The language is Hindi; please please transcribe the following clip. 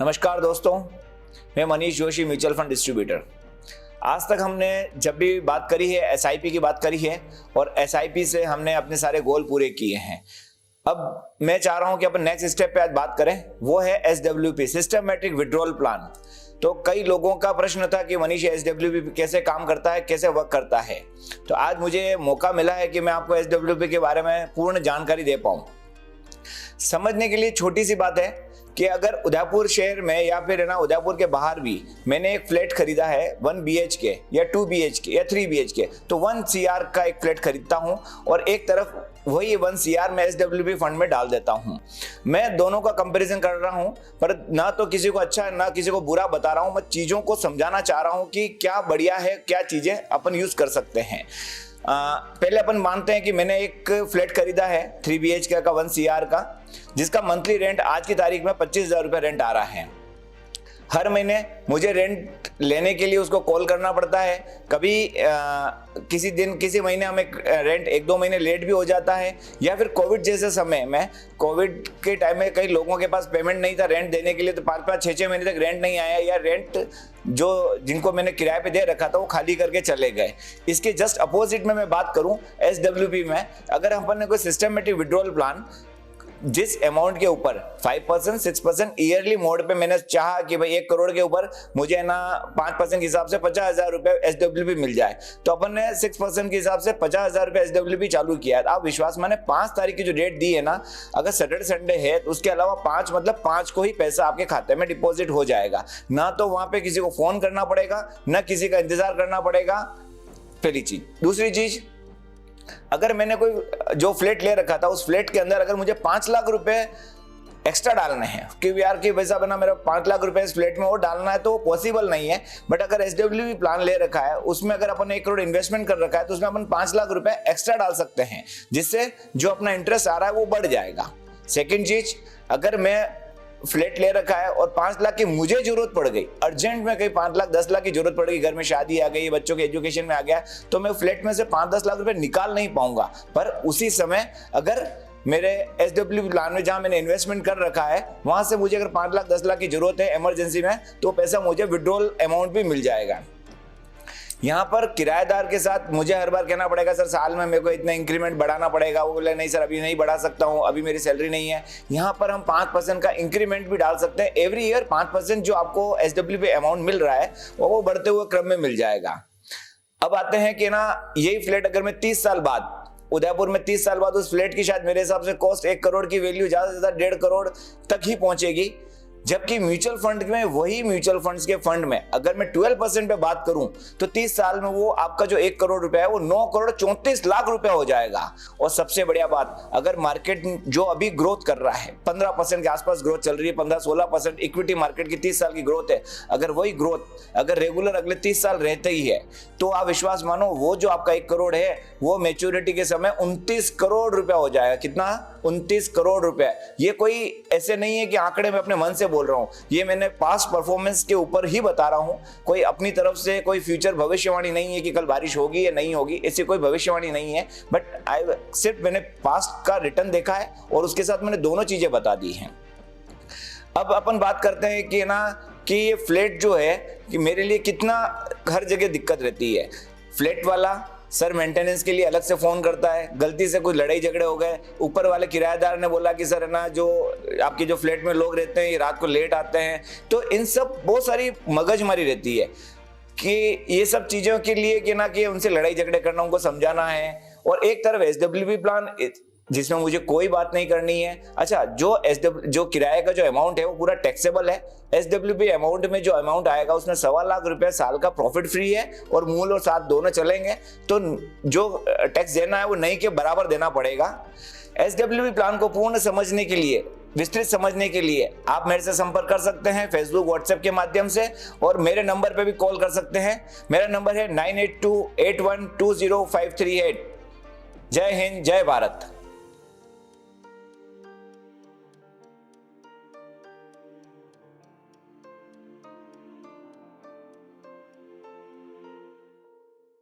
नमस्कार दोस्तों, मैं Manish Joshi, mutual fund distributor. आज तक हमने जब भी बात करी है एसआईपी की बात करी है और एसआईपी से हमने अपने सारे गोल पूरे किए हैं। अब मैं चाह रहा हूं कि अपन नेक्स्ट स्टेप पे आज बात करें, वो है एसडब्ल्यूपी, सिस्टमैटिक विड्रॉल प्लान। तो कई लोगों का प्रश्न था कि मनीष एसडब्ल्यूपी कैसे काम करता है, कैसे वर्क करता है। तो आज मुझे मौका मिला है कि मैं आपको एसडब्ल्यूपी के बारे में पूर्ण जानकारी दे पाऊं। समझने के लिए छोटी सी बात है कि अगर उदयपुर शहर में या फिर है ना उदयपुर के बाहर भी मैंने एक फ्लैट खरीदा है 1 BHK या 2 BHK या 3 BHK, तो 1 CR का एक फ्लैट खरीदता हूं और एक तरफ वही 1 CR मैं एसडब्ल्यूपी फंड में डाल देता हूं। मैं दोनों का कंपैरिजन कर रहा हूं, पर ना तो किसी को अच्छा ना किसी को बुरा बता रहा हूं। मैं चीजों को समझाना चाह रहा हूं कि क्या बढ़िया है, क्या चीजें अपन यूज कर सकते हैं। पहले अपन मानते हैं कि मैंने एक फ्लैट खरीदा है 3 BHK का 1 CR का, जिसका मंथली रेंट आज की तारीख में 25,000 रुपये रेंट आ रहा है। हर महीने मुझे रेंट लेने के लिए उसको कॉल करना पड़ता है। कभी किसी दिन किसी महीने हमें रेंट 1-2 महीने लेट भी हो जाता है, या फिर कोविड जैसे समय में, कोविड के टाइम में कई लोगों के पास पेमेंट नहीं था रेंट देने के लिए, तो 5-5, 6-6 महीने तक रेंट नहीं आया, या रेंट जो जिनको मैंने किराए पे दे रखा था वो खाली करके चले गए। इसके जस्ट अपोजिट में मैं बात करूं एसडब्ल्यूपी में, अगर अपन ने कोई सिस्टमेटिक विड्रॉल प्लान जिस अमाउंट के ऊपर 5%, 6% ईयरली मोड पे मैंने चाहा कि भाई 1 करोड़ के ऊपर मुझे ना 5% के हिसाब से 50,000 रुपए एसडब्ल्यूपी मिल जाए, तो अपन ने 6% के हिसाब से 50,000 रुपए एसडब्ल्यूपी चालू किया है। आप विश्वास माने 5 तारीख की जो डेट दी है ना, अगर सैटरडे संडे है तो उसके अलावा 5 मतलब 5 को ही पैसा आपके खाते में डिपॉजिट हो जाएगा। ना तो वहां पे किसी को फोन करना पड़ेगा, ना किसी का इंतजार करना पड़ेगा। पहली चीज। दूसरी चीज, अगर मैंने कोई जो फ्लैट ले रखा था उस फ्लैट के अंदर अगर मुझे 5 लाख रुपए एक्स्ट्रा डालने हैं कि यार कि पैसा बना मेरा 5 लाख रुपए इस फ्लैट में और डालना है, तो वो पॉसिबल नहीं है। बट अगर एसडब्ल्यूपी प्लान ले रखा है, उसमें अगर अपन 1 करोड़ इन्वेस्टमेंट कर रखा है, तो उसमें अपन 5 लाख रुपए एक्स्ट्रा डाल सकते हैं, जिससे जो अपना इंटरेस्ट आ रहा है वो बढ़ जाएगा। सेकेंड चीज, अगर मैं फ्लैट ले रखा है और 5 लाख की मुझे जरूरत पड़ गई, अर्जेंट में कहीं 5 लाख 10 लाख की जरूरत पड़ गई, घर में शादी आ गई, बच्चों के एजुकेशन में आ गया, तो मैं फ्लैट में से 5-10 लाख रुपए निकाल नहीं पाऊंगा। पर उसी समय अगर मेरे एसडब्ल्यूपी प्लान में जहां मैंने इन्वेस्टमेंट कर रखा है, वहां से मुझे अगर 5 लाख 10 लाख की जरूरत है इमरजेंसी में, तो पैसा मुझे विड्रॉल अमाउंट भी मिल जाएगा। यहाँ पर किराएदार के साथ मुझे हर बार कहना पड़ेगा सर साल में मेरे को इतना इंक्रीमेंट बढ़ाना पड़ेगा, वो बोले नहीं सर अभी नहीं बढ़ा सकता हूँ, अभी मेरी सैलरी नहीं है। यहाँ पर हम 5% का इंक्रीमेंट भी डाल सकते हैं। एवरी ईयर 5% जो आपको एसडब्ल्यूपी अमाउंट मिल रहा है वो बढ़ते हुए क्रम में मिल जाएगा। अब आते हैं कि ना यही फ्लैट अगर मैं 30 साल बाद उदयपुर में 30 साल बाद उस फ्लैट की शायद मेरे हिसाब से कॉस्ट 1 करोड़ की वैल्यू ज्यादा से ज्यादा 1.5 करोड़ तक ही पहुंचेगी, जबकि म्यूचुअल फंड में वही म्यूचुअल फंड्स के फंड में अगर मैं 12% पे बात करूं तो 30 साल में वो आपका जो 1 करोड़ रुपया है वो 9 करोड़ 34 लाख रुपया हो जाएगा। और सबसे बढ़िया बात, अगर मार्केट जो अभी ग्रोथ कर रहा है 15% के आसपास ग्रोथ चल रही है, 15-16% इक्विटी मार्केट की 30 साल की ग्रोथ है, अगर वही ग्रोथ अगर रेगुलर अगले 30 साल रहते ही है, तो आप विश्वास मानो वो जो आपका 1 करोड़ है वो मेच्योरिटी के समय 29 करोड़ रुपया हो जाएगा। कितना? 29 करोड़ रुपया। ये कोई ऐसे नहीं है कि आंकड़े में अपने मन से बोल रहा हूं, ये मैंने पास्ट परफॉर्मेंस के ऊपर ही बता रहा हूं। कोई अपनी तरफ से कोई फ्यूचर भविष्यवाणी नहीं है कि कल बारिश होगी या नहीं होगी, ऐसी कोई भविष्यवाणी नहीं है। बट सिर्फ मैंने पास्ट का रिटर्न देखा है और उसके साथ मैंने दोनों चीजें बता दी हैं। अब अपन बात करते हैं कि ना कि ये फ्लैट जो है कि मेरे लिए कितना हर जगह दिक्कत रहती है। फ्लैट वाला सर मेंटेनेंस के लिए अलग से फोन करता है, गलती से कोई लड़ाई झगड़े हो गए, ऊपर वाले किराएदार ने बोला कि सर है ना जो आपके जो फ्लैट में लोग रहते हैं ये रात को लेट आते हैं, तो इन सब बहुत सारी मगजमारी रहती है कि ये सब चीजों के लिए कि ना कि उनसे लड़ाई झगड़े करना, उनको समझाना है। और एक तरफ एसडब्ल्यूपी प्लान जिसमें मुझे कोई बात नहीं करनी है। अच्छा, जो किराए का जो अमाउंट है वो पूरा टैक्सेबल है। एसडब्ल्यूपी अमाउंट में जो अमाउंट आएगा उसमें 1.25 लाख रुपए साल का प्रॉफिट फ्री है और मूल और साथ दोनों चलेंगे, तो जो टैक्स देना है वो नहीं के बराबर देना पड़ेगा। एसडब्ल्यूपी प्लान को पूर्ण समझने के लिए, विस्तृत समझने के लिए आप मेरे से संपर्क कर सकते हैं फेसबुक, व्हाट्सएप के माध्यम से, और मेरे नंबर पे भी कॉल कर सकते हैं। मेरा नंबर है 9828120538। जय हिंद, जय भारत।